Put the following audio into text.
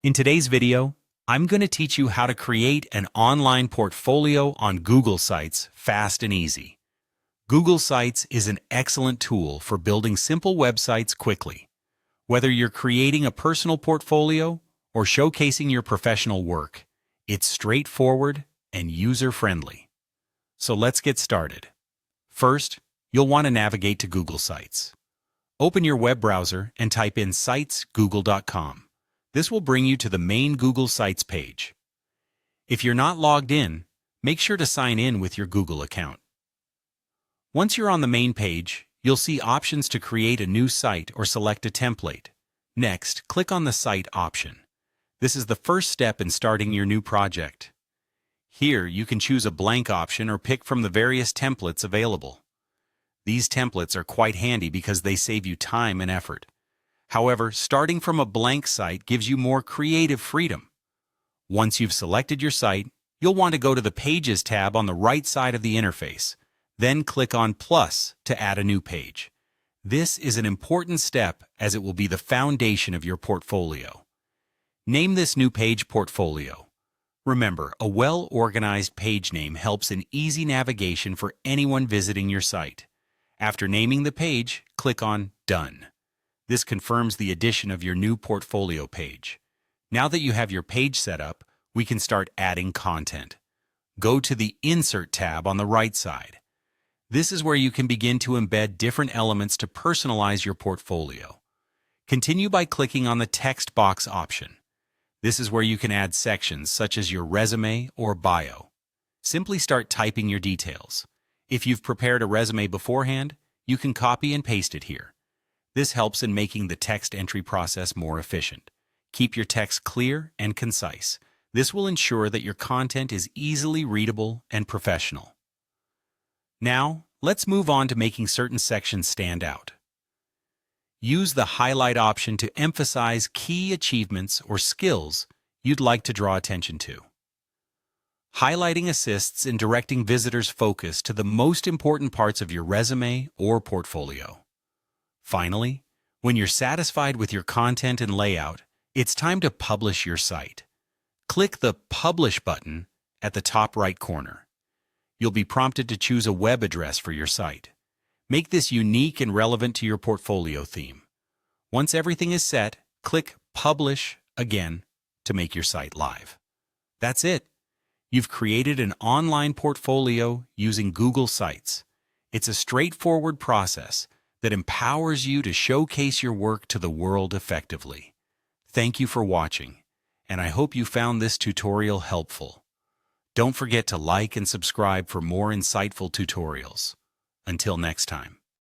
In today's video, I'm going to teach you how to create an online portfolio on Google Sites fast and easy. Google Sites is an excellent tool for building simple websites quickly. Whether you're creating a personal portfolio or showcasing your professional work, it's straightforward and user-friendly. So let's get started. First, you'll want to navigate to Google Sites. Open your web browser and type in sitesgoogle.com. This will bring you to the main Google Sites page. If you're not logged in, make sure to sign in with your Google account. Once you're on the main page, you'll see options to create a new site or select a template. Next, click on the Site option. This is the first step in starting your new project. Here, you can choose a blank option or pick from the various templates available. These templates are quite handy because they save you time and effort. However, starting from a blank site gives you more creative freedom. Once you've selected your site, you'll want to go to the Pages tab on the right side of the interface. Then click on Plus to add a new page. This is an important step as it will be the foundation of your portfolio. Name this new page Portfolio. Remember, a well-organized page name helps in easy navigation for anyone visiting your site. After naming the page, click on Done. This confirms the addition of your new portfolio page. Now that you have your page set up, we can start adding content. Go to the Insert tab on the right side. This is where you can begin to embed different elements to personalize your portfolio. Continue by clicking on the text box option. This is where you can add sections such as your resume or bio. Simply start typing your details. If you've prepared a resume beforehand, you can copy and paste it here. This helps in making the text entry process more efficient. Keep your text clear and concise. This will ensure that your content is easily readable and professional. Now, let's move on to making certain sections stand out. Use the highlight option to emphasize key achievements or skills you'd like to draw attention to. Highlighting assists in directing visitors' focus to the most important parts of your resume or portfolio. Finally, when you're satisfied with your content and layout, it's time to publish your site. Click the Publish button at the top right corner. You'll be prompted to choose a web address for your site. Make this unique and relevant to your portfolio theme. Once everything is set, click Publish again to make your site live. That's it. You've created an online portfolio using Google Sites. It's a straightforward process that empowers you to showcase your work to the world effectively. Thank you for watching, and I hope you found this tutorial helpful. Don't forget to like and subscribe for more insightful tutorials. Until next time.